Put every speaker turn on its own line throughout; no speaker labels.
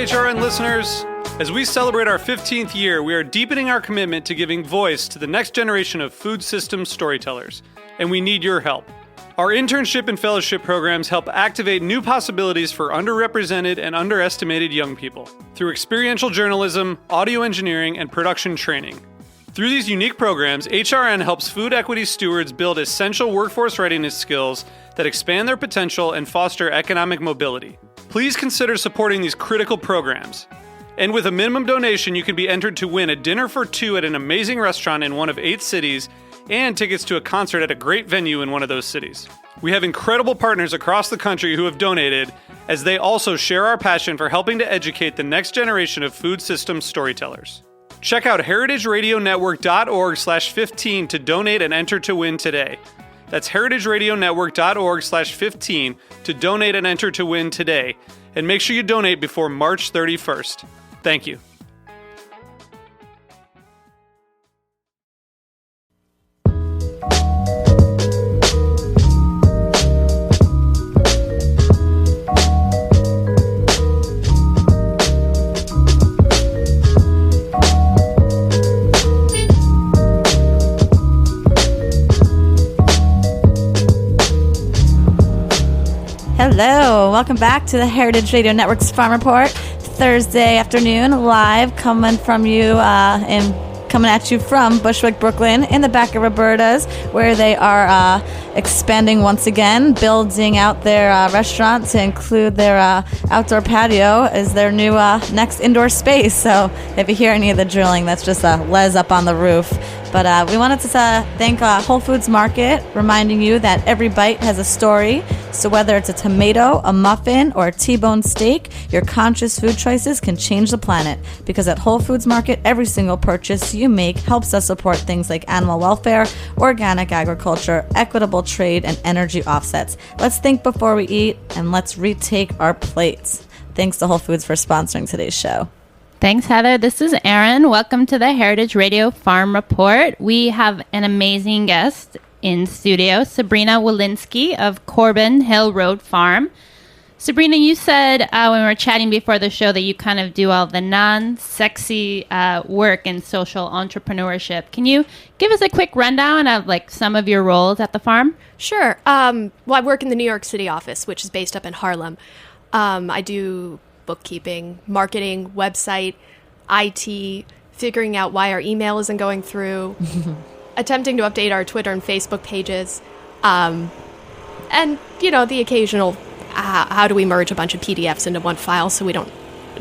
HRN listeners. As we celebrate our 15th year, we are deepening our commitment to giving voice to the next generation of food systems storytellers, and we need your help. Our internship and fellowship programs help activate new possibilities for underrepresented and underestimated young people through experiential journalism, audio engineering, and production training. Through these unique programs, HRN helps food equity stewards build essential workforce readiness skills that expand their potential and foster economic mobility. Please consider supporting these critical programs. And with a minimum donation, you can be entered to win a dinner for two at an amazing restaurant in one of 8 cities and tickets to a concert at a great venue in one of those cities. We have incredible partners across the country who have donated, as they also share our passion for helping to educate the next generation of food systems storytellers. Check out heritageradionetwork.org/15 to donate and enter to win today. That's heritageradionetwork.org/15 to donate and enter to win today. And make sure you donate before March 31st. Thank you.
Hello, welcome back to the Heritage Radio Network's Farm Report. Thursday afternoon, live coming at you from Bushwick, Brooklyn, in the back of Roberta's, where they are expanding once again, building out their restaurant to include their outdoor patio as their new next indoor space. So if you hear any of the drilling, that's just a les up on the roof. But we wanted to thank Whole Foods Market, reminding you that every bite has a story. So whether it's a tomato, a muffin, or a T-bone steak, your conscious food choices can change the planet. Because at Whole Foods Market, every single purchase you make helps us support things like animal welfare, organic agriculture, equitable trade, and energy offsets. Let's think before we eat, and let's retake our plates. Thanks to Whole Foods for sponsoring today's show.
Thanks, Heather. This is Erin. Welcome to the Heritage Radio Farm Report. We have an amazing guest in studio, Sabrina Walensky of Corbin Hill Farm. Sabrina, you said when we were chatting before the show that you kind of do all the non-sexy work in social entrepreneurship. Can you give us a quick rundown of some of your roles at the farm?
Sure. Well, I work in the New York City office, which is based up in Harlem. I do bookkeeping, marketing, website, IT, figuring out why our email isn't going through, attempting to update our Twitter and Facebook pages, and, the occasional how do we merge a bunch of PDFs into one file so we don't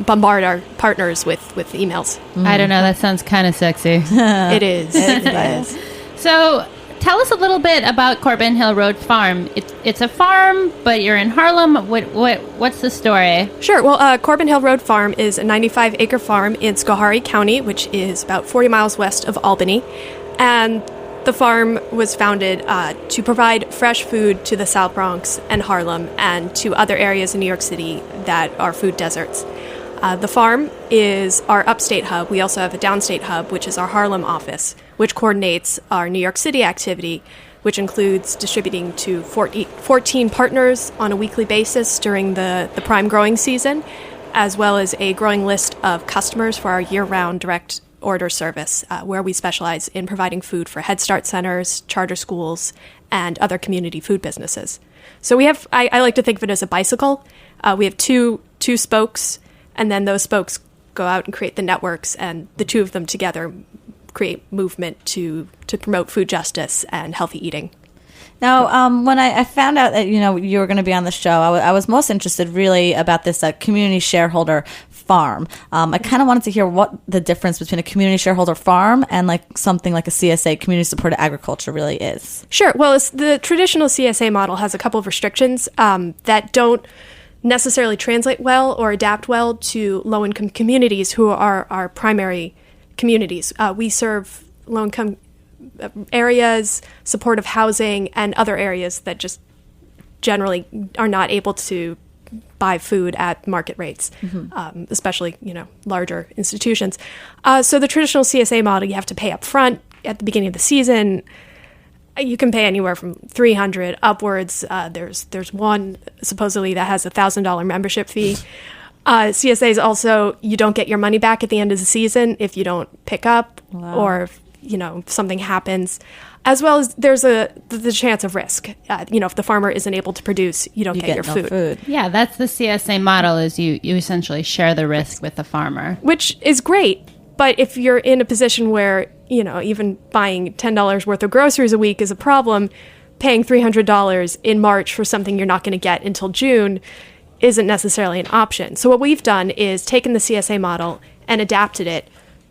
bombard our partners with emails.
I don't know. That sounds kind of sexy.
It is. It is.
So tell us a little bit about Corbin Hill Farm. It's a farm, but you're in Harlem. What's the story?
Sure. Well, Corbin Hill Farm is a 95-acre farm in Schoharie County, which is about 40 miles west of Albany. And the farm was founded to provide fresh food to the South Bronx and Harlem and to other areas in New York City that are food deserts. The farm is our upstate hub. We also have a downstate hub, which is our Harlem office, which coordinates our New York City activity, which includes distributing to 14 partners on a weekly basis during the prime growing season, as well as a growing list of customers for our year-round direct order service, where we specialize in providing food for Head Start centers, charter schools, and other community food businesses. So we have, I like to think of it as a bicycle. We have two spokes, and then those spokes go out and create the networks, and the two of them together create movement to promote food justice and healthy eating.
Now, when I found out that you were going to be on the show, I was most interested really about this community shareholder farm. I kind of wanted to hear what the difference between a community shareholder farm and something like a CSA, community supported agriculture, really is.
Sure. Well, the traditional CSA model has a couple of restrictions that don't necessarily translate well or adapt well to low-income communities who are our primary communities. We serve low-income areas, supportive housing, and other areas that just generally are not able to buy food at market rates, especially, larger institutions. So the traditional CSA model, you have to pay up front at the beginning of the season. You can pay anywhere from $300 upwards. There's one supposedly that has $1,000 membership fee. CSAs also, you don't get your money back at the end of the season if you don't pick up or if, if something happens. As well as there's the chance of risk. If the farmer isn't able to produce, you don't get your
no food.
Yeah, that's the CSA model is you essentially share the risk with the farmer.
Which is great. But if you're in a position where, even buying $10 worth of groceries a week is a problem, paying $300 in March for something you're not going to get until June isn't necessarily an option. So what we've done is taken the CSA model and adapted it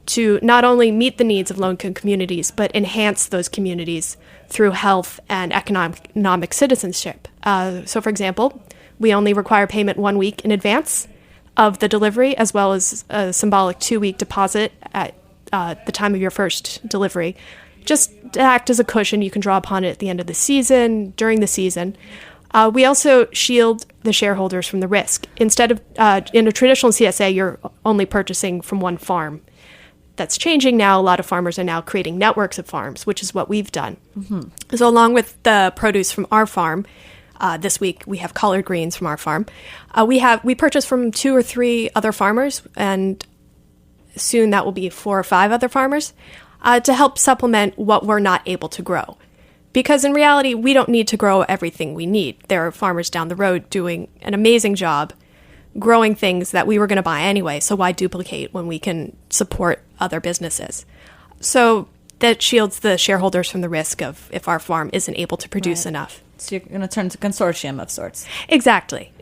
to not only meet the needs of low-income communities, but enhance those communities through health and economic citizenship. So, for example, we only require payment 1 week in advance of the delivery, as well as a symbolic 2-week deposit at the time of your first delivery, just to act as a cushion. You can draw upon it at the end of the season, during the season. We also shield the shareholders from the risk. Instead of, in a traditional CSA, you're only purchasing from one farm. That's changing now. A lot of farmers are now creating networks of farms, which is what we've done. Mm-hmm. So along with the produce from our farm, this week we have collard greens from our farm. We purchase from 2 or 3 other farmers, and soon that will be 4 or 5 other farmers, to help supplement what we're not able to grow. Because in reality, we don't need to grow everything we need. There are farmers down the road doing an amazing job growing things that we were going to buy anyway, so why duplicate when we can support other businesses? So that shields the shareholders from the risk of if our farm isn't able to produce enough.
So you're going to turn to a consortium of sorts.
Exactly.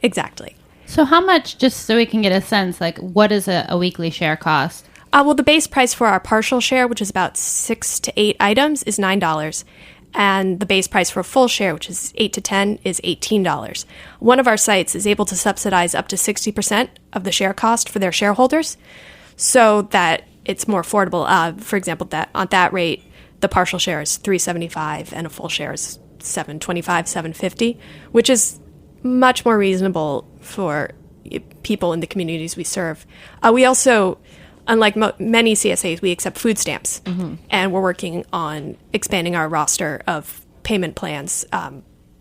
So how much, just so we can get a sense, what does a weekly share cost?
Well, the base price for our partial share, which is about 6 to 8 items, is $9. And the base price for a full share, which is 8 to 10, is $18. One of our sites is able to subsidize up to 60% of the share cost for their shareholders, so that it's more affordable. For example, that on that rate, the partial share is $3.75 and a full share is $7.25, $7.50, which is much more reasonable for people in the communities we serve. We also, unlike many CSAs, we accept food stamps, and we're working on expanding our roster of payment plans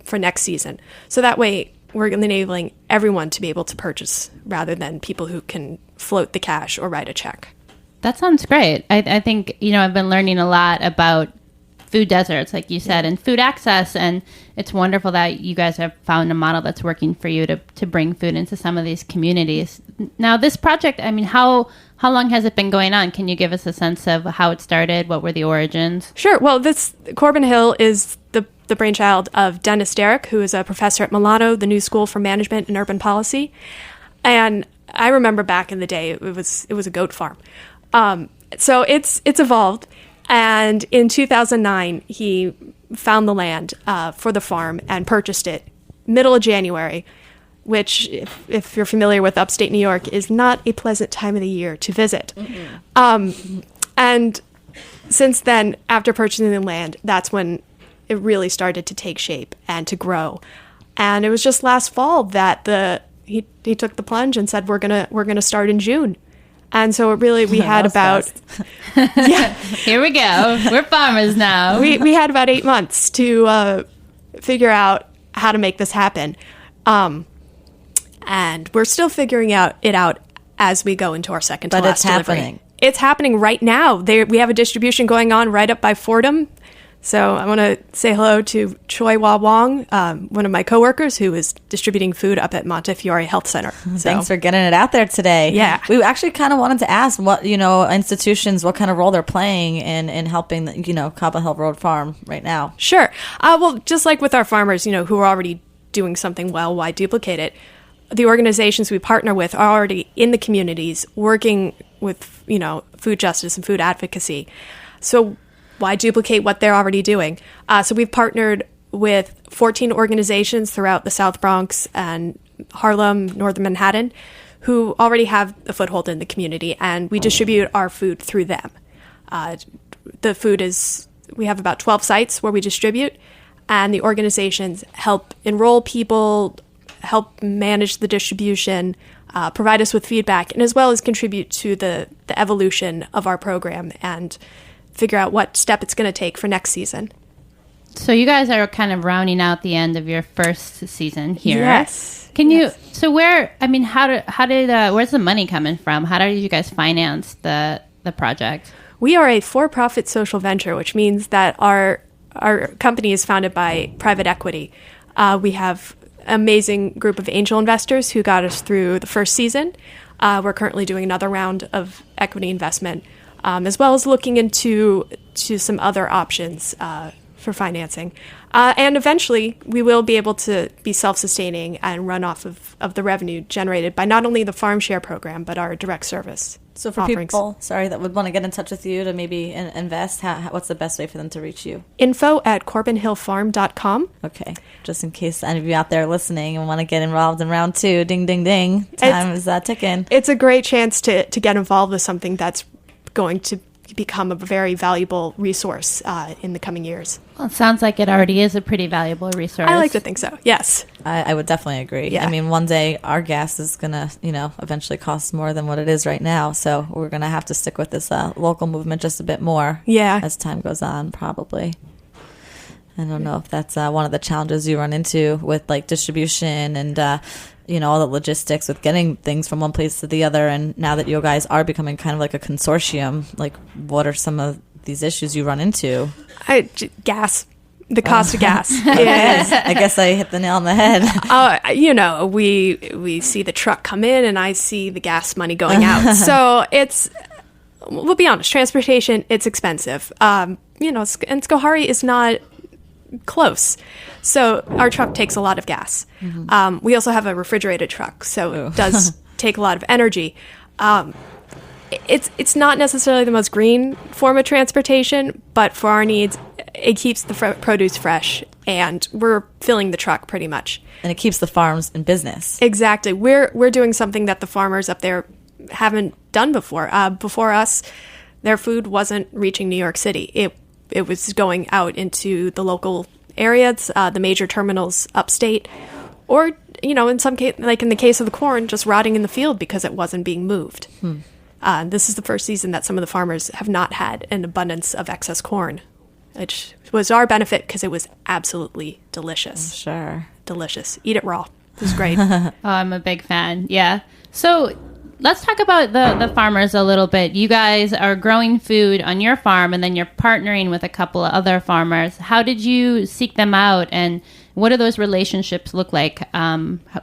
for next season. So that way, we're enabling everyone to be able to purchase rather than people who can float the cash or write a check.
That sounds great. I think, I've been learning a lot about food deserts, like you said, and food access, and it's wonderful that you guys have found a model that's working for you to bring food into some of these communities. Now, this project, how long has it been going on? Can you give us a sense of how it started? What were the origins?
Sure. Well, Corbin Hill is the brainchild of Dennis Derrick, who is a professor at Milano, the New School for Management and Urban Policy. And I remember back in the day, it was a goat farm. So it's evolved. And in 2009, he found the land for the farm and purchased it middle of January, which, if you're familiar with upstate New York, is not a pleasant time of the year to visit. Mm-hmm. And since then, after purchasing the land, that's when it really started to take shape and to grow. And it was just last fall that he took the plunge and said, we're gonna start in June. And so we had about
Here we go. We're farmers now.
We had about 8 months to figure out how to make this happen. And we're still figuring it out as we go into our second to last delivery. But it's happening. It's happening right now. We have a distribution going on right up by Fordham. So I want to say hello to Choi Wah Wong, one of my coworkers who is distributing food up at Montefiore Health Center. So,
thanks for getting it out there today.
Yeah.
We actually kind of wanted to ask what, institutions, what kind of role they're playing in helping, Corbin Hill Road Farm right now.
Sure. Well, just like with our farmers, who are already doing something well, why duplicate it? The organizations we partner with are already in the communities working with, food justice and food advocacy. So why duplicate what they're already doing? So we've partnered with 14 organizations throughout the South Bronx and Harlem, Northern Manhattan, who already have a foothold in the community, and we distribute our food through them. The food we have about 12 sites where we distribute, and the organizations help enroll people, help manage the distribution, provide us with feedback, and as well as contribute to the evolution of our program and figure out what step it's going to take for next season.
So you guys are kind of rounding out the end of your first season here.
Yes.
Can you? So where? I mean, where's the money coming from? How did you guys finance the project?
We are a for-profit social venture, which means that our company is founded by private equity. We have an amazing group of angel investors who got us through the first season. We're currently doing another round of equity investment, as well as looking into some other options for financing. And eventually, we will be able to be self-sustaining and run off of the revenue generated by not only the farm share program, but our direct service.
So for
offerings.
people, that would want to get in touch with you to maybe invest, what's the best way for them to reach you?
info@corbinhillfarm.com.
Okay, just in case any of you out there listening and want to get involved in round 2, ding, ding, ding, time is ticking.
It's a great chance to get involved with something that's going to become a very valuable resource in the coming years.
Well, it sounds like it already is a pretty valuable resource.
I like to think so, yes.
I would definitely agree.
Yeah.
I mean, one day our gas is going to, eventually cost more than what it is right now. So we're going to have to stick with this local movement just a bit more as time goes on, probably. I don't know if that's one of the challenges you run into with like distribution and, all the logistics with getting things from one place to the other. And now that you guys are becoming kind of like a consortium, like what are some of these issues you run into?
Gas. The cost of gas.
I guess I hit the nail on the head.
We see the truck come in and I see the gas money going out. So we'll be honest, transportation, it's expensive. And Schoharie is not close. So our truck takes a lot of gas. Mm-hmm. We also have a refrigerated truck, so it does take a lot of energy. It's not necessarily the most green form of transportation, but for our needs, it keeps the produce fresh, and we're filling the truck pretty much.
And it keeps the farms in business.
Exactly. We're doing something that the farmers up there haven't done before. Before us, their food wasn't reaching New York City. It was going out into the local areas, the major terminals upstate, or, in some case, like in the case of the corn, just rotting in the field because it wasn't being moved. This is the first season that some of the farmers have not had an abundance of excess corn, which was our benefit because it was absolutely delicious.
Sure.
Delicious. Eat it raw. It was great.
Oh, I'm a big fan. Yeah. So let's talk about the farmers a little bit. You guys are growing food on your farm, and then you're partnering with a couple of other farmers. How did you seek them out, and what do those relationships look like?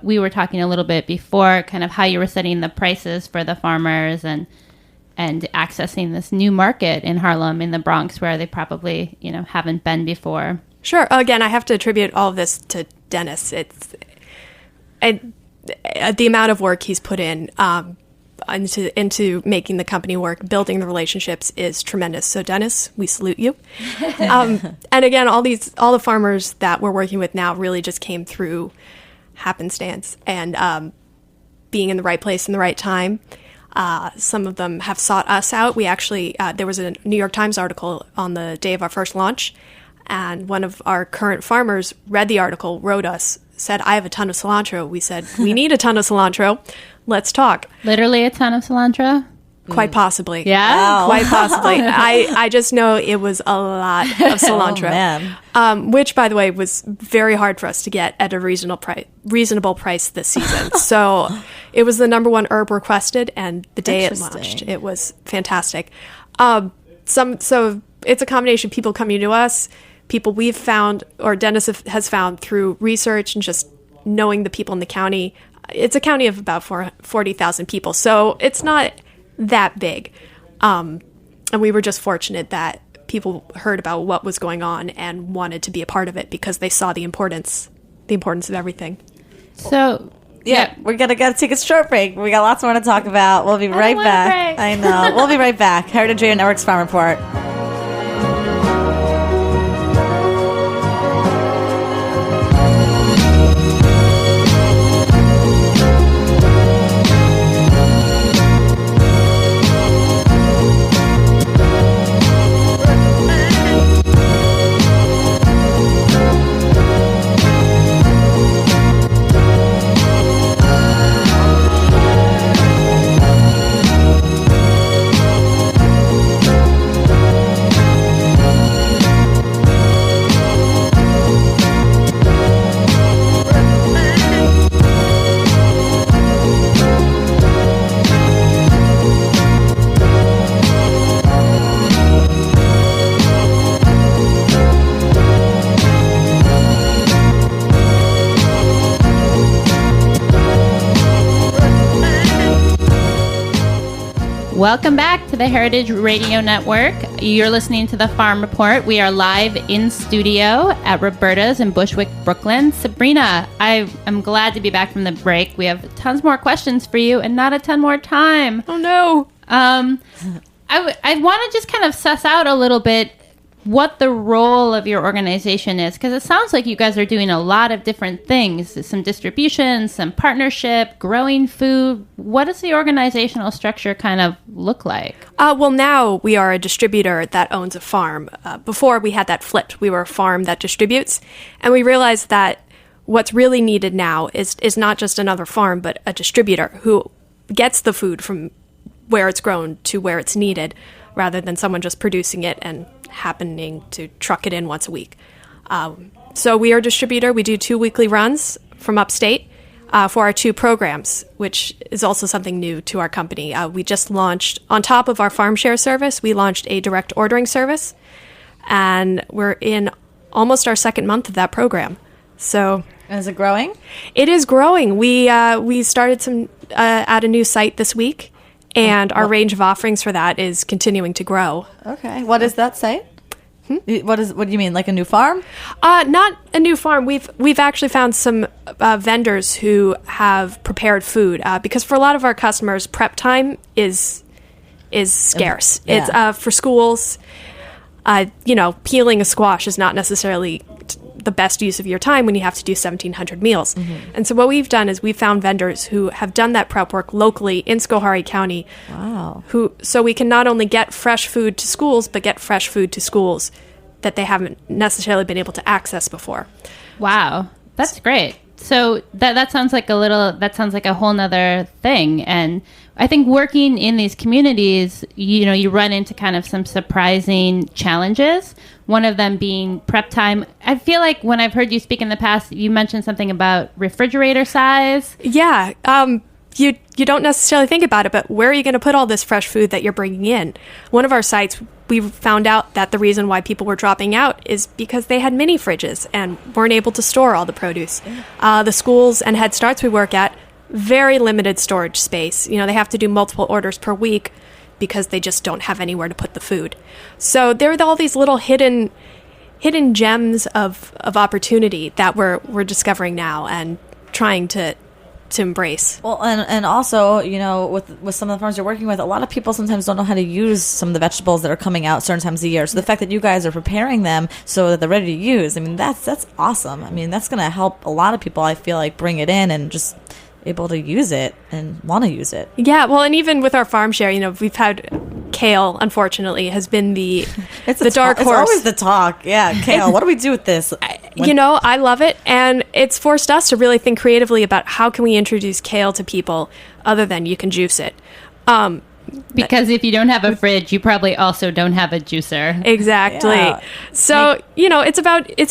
We were talking a little bit before, kind of how you were setting the prices for the farmers and accessing this new market in Harlem, in the Bronx, where they probably haven't been before.
Sure. Again, I have to attribute all of this to Dennis. The amount of work he's put in into making the company work, building the relationships is tremendous. So Dennis, we salute you. And again, all the farmers that we're working with now really just came through happenstance and being in the right place in the right time. Some of them have sought us out. We actually, there was a New York Times article on the day of our first launch, and one of our current farmers read the article, wrote us, said, I have a ton of cilantro. We said, we need a ton of cilantro. Let's talk.
Literally a ton of cilantro?
Quite possibly.
Yeah?
Wow.
Quite possibly. I just know it was a lot of cilantro. Which, by the way, was very hard for us to get at a reasonable price this season. So it was the number one herb requested, and the day it launched, it was fantastic. So it's a combination of people coming to us, people we've found, or Dennis has found through research and just knowing the people in the county. It's a county of about 40,000 people, so it's not that big. And we were just fortunate that people heard about what was going on and wanted to be a part of it because they saw the importance of everything.
So
yeah, we're gonna take a short break. We got lots more to talk about. We'll be right back. I know. We'll be right back. Heritage Radio Network's Farm Report.
Welcome back to the Heritage Radio Network. You're listening to the Farm Report. We are live in studio at Roberta's in Bushwick, Brooklyn. Sabrina, I'm glad to be back from the break. We have tons more questions for you and not a ton more time.
Oh, no.
I want to just kind of suss out a little bit what the role of your organization is, because it sounds like you guys are doing a lot of different things, some distribution, some partnership, growing food. What does the organizational structure kind of look like?
Well, now we are a distributor that owns a farm. Before we had that flipped. We were a farm that distributes, and we realized that what's really needed now is not just another farm, but a distributor who gets the food from where it's grown to where it's needed, rather than someone just producing it and happening to truck it in once a week. So we are a distributor. We do 2 weekly runs from upstate for our 2 programs, which is also something new to our company. We just launched, on top of our farm share service, we launched a direct ordering service, and we're in almost our 2nd month of that program. So,
Is it growing?
It is growing. We started at a new site this week, and our range of offerings for that is continuing to grow.
Okay. What is that site? What do you mean, like a new farm?
Not a new farm. We've actually found some vendors who have prepared food because for a lot of our customers, prep time is scarce.
Yeah.
It's for schools. Peeling a squash is not necessarily the best use of your time when you have to do 1,700 meals. Mm-hmm. And so what we've done is we've found vendors who have done that prep work locally in Schoharie County.
Wow.
So we can not only get fresh food to schools, but get fresh food to schools that they haven't necessarily been able to access before.
Wow, that's great. So that sounds like a whole nother thing. And I think working in these communities, you run into kind of some surprising challenges. One of them being prep time. I feel like when I've heard you speak in the past, you mentioned something about refrigerator size.
Yeah. You don't necessarily think about it, but where are you going to put all this fresh food that you're bringing in? One of our sites, we found out that the reason why people were dropping out is because they had mini fridges and weren't able to store all the produce. The schools and Head Starts we work at, very limited storage space. They have to do multiple orders per week because they just don't have anywhere to put the food. So there are all these little hidden gems of opportunity that we're discovering now and trying to embrace.
Well, and also, with some of the farms you're working with, a lot of people sometimes don't know how to use some of the vegetables that are coming out certain times of the year. So the fact that you guys are preparing them so that they're ready to use, that's awesome. That's going to help a lot of people, I feel like, bring it in and just able to use it and want to use it.
Yeah, well, and even with our farm share, we've had kale, unfortunately, has been the dark horse.
It's always the talk. Yeah, kale. What do we do with this?
I love it, and it's forced us to really think creatively about how can we introduce kale to people other than you can juice it.
Because if you don't have a fridge, you probably also don't have a juicer.
Exactly.
Yeah.
So, it's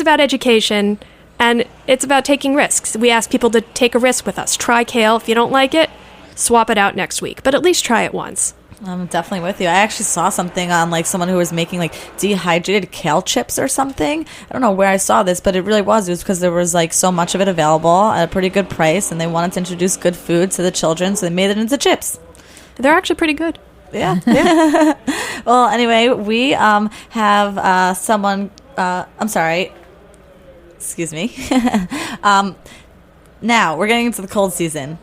about education. And it's about taking risks. We ask people to take a risk with us. Try kale. If you don't like it, swap it out next week. But at least try it once.
I'm definitely with you. I actually saw something on someone who was making dehydrated kale chips or something. I don't know where I saw this, but it really was. It was because there was so much of it available at a pretty good price, and they wanted to introduce good food to the children, so they made it into chips.
They're actually pretty good.
Yeah. Well, anyway, we have someone. I'm sorry. Excuse me. Now, we're getting into the cold season.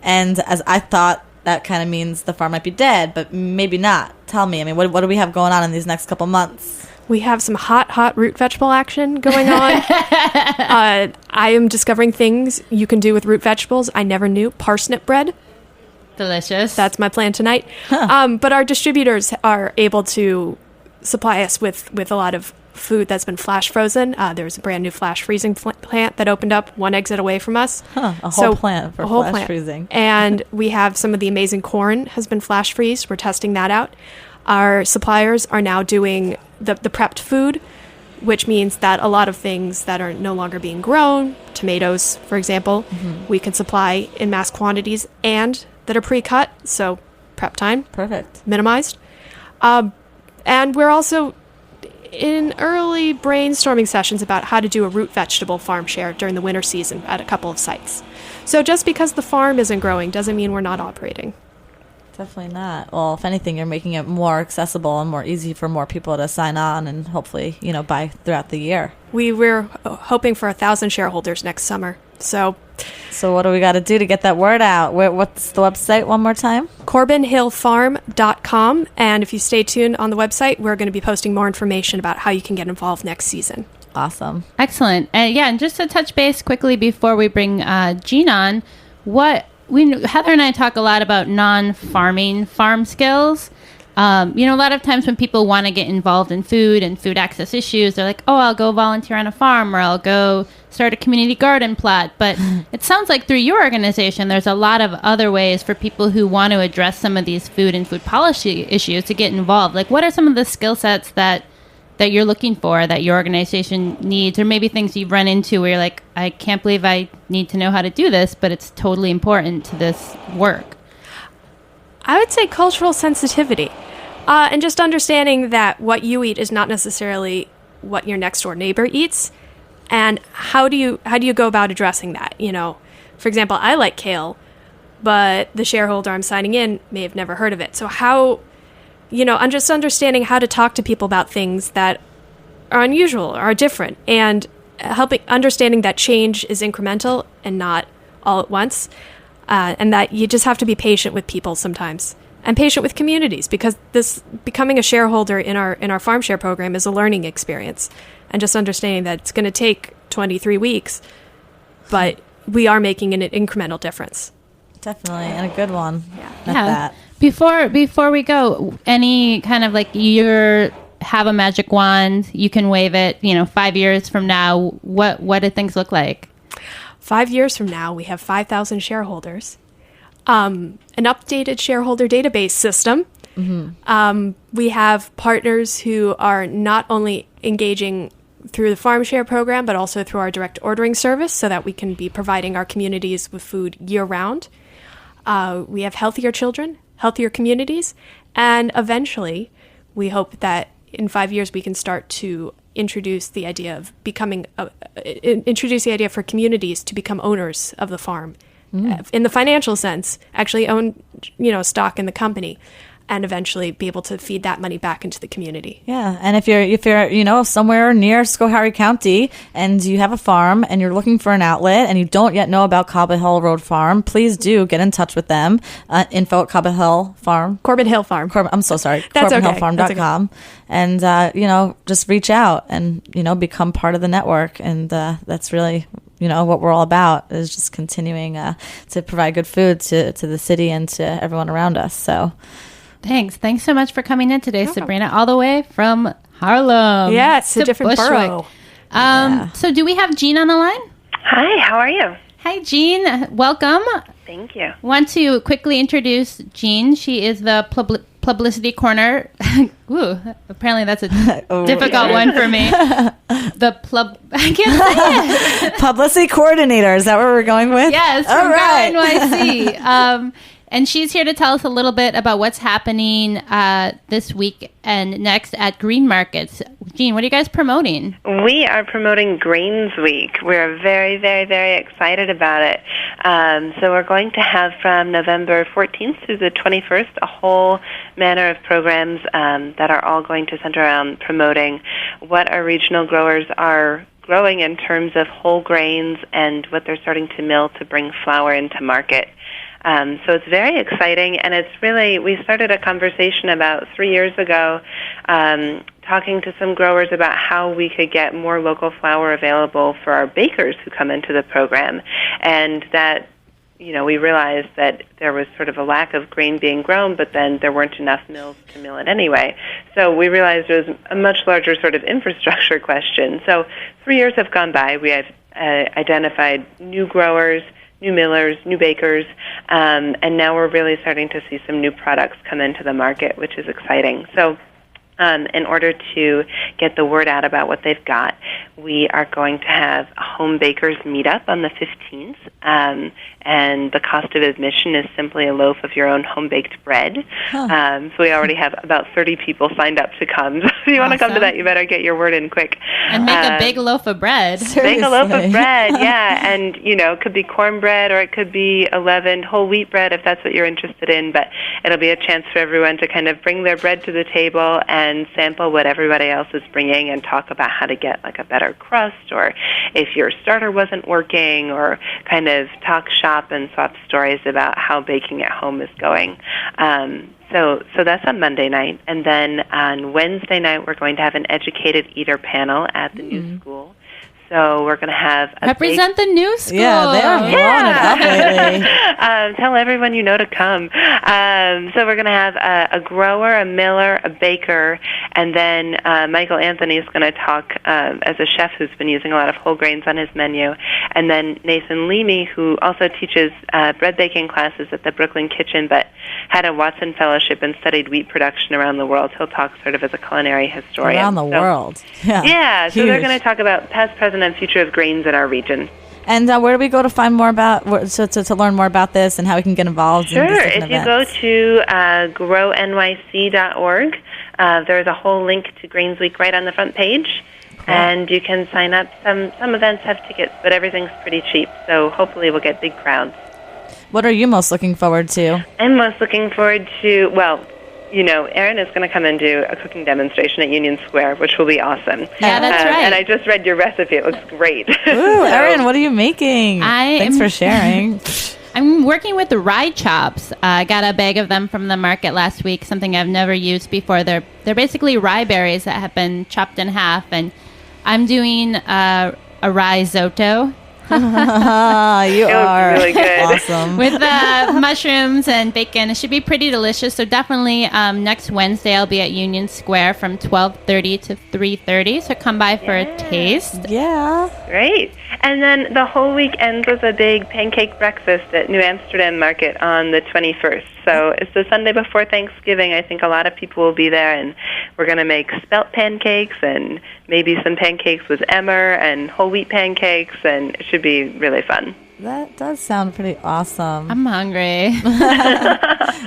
And as I thought, that kind of means the farm might be dead, but maybe not. Tell me, what do we have going on in these next couple months?
We have some hot root vegetable action going on. I am discovering things you can do with root vegetables I never knew. Parsnip bread.
Delicious.
That's my plan tonight. But our distributors are able to supply us with a lot of food that's been flash frozen. There's a brand new flash freezing plant that opened up 1 exit away from us.
A whole plant for flash freezing.
And we have some of the amazing corn has been flash freezed. We're testing that out. Our suppliers are now doing the prepped food, which means that a lot of things that are no longer being grown, tomatoes, for example, we can supply in mass quantities and that are pre-cut. So prep time.
Perfect.
Minimized. And we're also in early brainstorming sessions about how to do a root vegetable farm share during the winter season at a couple of sites. So just because the farm isn't growing doesn't mean we're not operating.
Definitely not. Well, if anything, you're making it more accessible and more easy for more people to sign on and hopefully, buy throughout the year.
We're hoping for 1,000 shareholders next summer. So
what do we got to do to get that word out? What's the website one more time?
CorbinHillFarm.com. And if you stay tuned on the website, we're going to be posting more information about how you can get involved next season.
Awesome.
Excellent. And just to touch base quickly before we bring Jean on, Heather and I talk a lot about non-farming farm skills. A lot of times when people want to get involved in food and food access issues, they're like, oh, I'll go volunteer on a farm or I'll go start a community garden plot. But it sounds like through your organization, there's a lot of other ways for people who want to address some of these food and food policy issues to get involved. Like, what are some of the skill sets that you're looking for, that your organization needs, or maybe things you've run into where you're like, I can't believe I need to know how to do this, but it's totally important to this work?
I would say cultural sensitivity, and just understanding that what you eat is not necessarily what your next door neighbor eats, and how do you go about addressing that? For example, I like kale, but the shareholder I'm signing in may have never heard of it. So how, I'm just understanding how to talk to people about things that are unusual, are different, and understanding that change is incremental and not all at once. And that you just have to be patient with people sometimes, and patient with communities, because this becoming a shareholder in our farm share program is a learning experience, and just understanding that it's going to take 23 weeks, but we are making an incremental difference.
Definitely, and a good one.
Yeah.
That.
Before we go, any kind of like you have a magic wand, you can wave it. 5 years from now, what do things look like?
5 years from now, we have 5,000 shareholders, an updated shareholder database system. Mm-hmm. We have partners who are not only engaging through the farm share program, but also through our direct ordering service, so that we can be providing our communities with food year-round. We have healthier children, healthier communities, and eventually, we hope that in 5 years we can start to introduce the idea of for communities to become owners of the farm, in the financial sense, actually own, stock in the company, and eventually be able to feed that money back into the community.
Yeah, and if you're somewhere near Schoharie County and you have a farm and you're looking for an outlet and you don't yet know about Corbin Hill Road Farm, please do get in touch with them. Info at Corbin Hill Farm.
Corbin Hill Farm.
I'm so sorry.
That's okay.
CorbinHillFarm.com. Okay. And just reach out and become part of the network. And that's really what we're all about, is just continuing to provide good food to the city and to everyone around us. So.
Thanks so much for coming in today, Sabrina, all the way from Harlem.
Yeah, it's a different borough.
So do we have Jean on the line?
Hi, how are you?
Hi, Jean. Welcome.
Thank you.
Want to quickly introduce Jean. She is the publicity corner. Ooh, apparently that's a difficult one for me. I can't say it.
Publicity coordinator. Is that what we're going with?
Yes, from NYC. And she's here to tell us a little bit about what's happening this week and next at Green Markets. Jean, what are you guys promoting?
We are promoting Grains Week. We're very, very, very excited about it. So we're going to have from November 14th through the 21st a whole manner of programs that are all going to center around promoting what our regional growers are growing in terms of whole grains and what they're starting to mill to bring flour into market. So it's very exciting, and it's really, we started a conversation about 3 years ago talking to some growers about how we could get more local flour available for our bakers who come into the program, and that, we realized that there was sort of a lack of grain being grown, but then there weren't enough mills to mill it anyway. So we realized it was a much larger sort of infrastructure question. So 3 years have gone by. We have identified new growers, new millers, new bakers, and now we're really starting to see some new products come into the market, which is exciting. So In order to get the word out about what they've got, we are going to have a home bakers meetup on the 15th, and the cost of admission is simply a loaf of your own home-baked bread. So we already have about 30 people signed up to come. So if you want to come to that, you better get your word in quick.
And make a big loaf of bread.
Make a loaf of bread, yeah. And, it could be cornbread or it could be a leavened whole wheat bread if that's what you're interested in. But it'll be a chance for everyone to kind of bring their bread to the table and sample what everybody else is bringing and talk about how to get like a better crust, or if your starter wasn't working, or kind of talk shop and swap stories about how baking at home is going. So that's on Monday night. And then on Wednesday night, we're going to have an educated eater panel at the new school. So we're going to have
represent the new school.
Yeah, they are blowing it up lately.
Tell everyone you know to come. So we're going to have a grower, a miller, a baker, and then Michael Anthony is going to talk as a chef who's been using a lot of whole grains on his menu, and then Nathan Leamy, who also teaches bread baking classes at the Brooklyn Kitchen, but had a Watson Fellowship and studied wheat production around the world. He'll talk sort of as a culinary historian.
Around the world. Yeah,
so they're going to talk about past, present, and future of grains in our region.
And where do we go to find more about, to learn more about this and how we can get involved in these different events?
If you go to grownyc.org, there's a whole link to Grains Week right on the front page. Cool. And you can sign up. Some events have tickets, but everything's pretty cheap, so hopefully we'll get big crowds.
What are you most looking forward to?
I'm most looking forward to, Erin is going to come and do a cooking demonstration at Union Square, which will be awesome.
Yeah, that's right.
And I just read your recipe. It looks great.
Ooh, Erin, what are you making? Thanks for sharing.
I'm working with the rye chops. I got a bag of them from the market last week, something I've never used before. They're basically rye berries that have been chopped in half, and I'm doing a rye risotto.
You are
really good.
Awesome.
With mushrooms and bacon. It should be pretty delicious. So definitely next Wednesday I'll be at Union Square from 12:30 to 3:30. So come by for a taste.
Yeah.
Great. And then the whole week ends with a big pancake breakfast at New Amsterdam Market on the 21st. So it's the Sunday before Thanksgiving. I think a lot of people will be there, and we're going to make spelt pancakes and maybe some pancakes with emmer and whole wheat pancakes, and it should be really fun.
That does sound pretty awesome.
I'm hungry.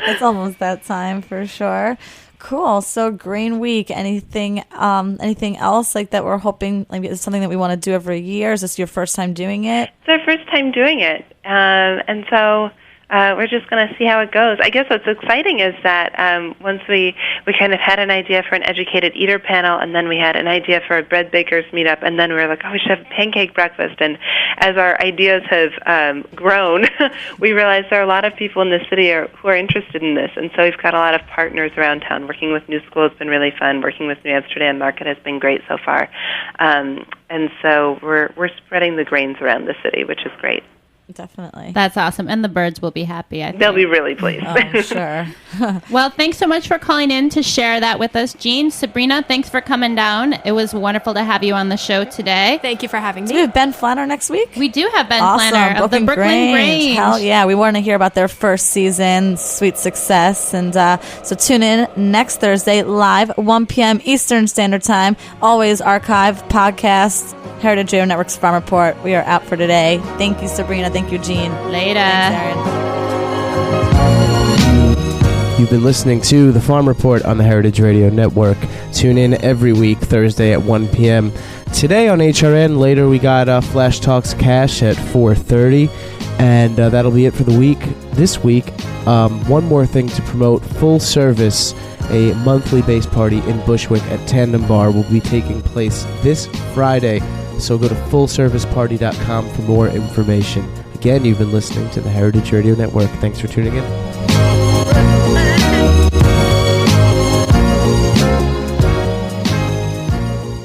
It's almost that time for sure. Cool. So Grain Week, anything else like that we're hoping, like is something that we want to do every year? Is this your first time doing it?
It's our first time doing it. And so we're just going to see how it goes. I guess what's exciting is that once we kind of had an idea for an educated eater panel, and then we had an idea for a bread bakers meetup, and then we were like, we should have a pancake breakfast. And as our ideas have grown, we realized there are a lot of people in the city who are interested in this. And so we've got a lot of partners around town. Working with New School has been really fun. Working with New Amsterdam Market has been great so far. And so we're spreading the grains around the city, which is great.
Definitely.
That's awesome. And the birds will be happy, I think.
They'll be really pleased.
Oh, sure.
Well, thanks so much for calling in to share that with us, Jean. Sabrina, thanks for coming down. It was wonderful to have you on the show today.
Thank you for having me.
Do we have Ben Flanner next week?
We do have Ben
awesome.
Flanner of the Brooklyn Grange.
Hell yeah. We want to hear about their first season, sweet success. And so tune in next Thursday live, 1 p.m. Eastern Standard Time. Always archive, podcast, Heritage Radio Network's Farm Report. We are out for today. Thank you, Sabrina. Thank you, Jean.
Later.
Thanks, Erin.
You've been listening to The Farm Report on the Heritage Radio Network. Tune in every week, Thursday at 1 p.m. Today on HRN. Later we got Flash Talks Cash at 4:30. And that'll be it for the week. This week, one more thing to promote. Full Service, a monthly bass party in Bushwick at Tandem Bar, will be taking place this Friday. So go to fullserviceparty.com for more information. Again, you've been listening to the Heritage Radio Network. Thanks for tuning in.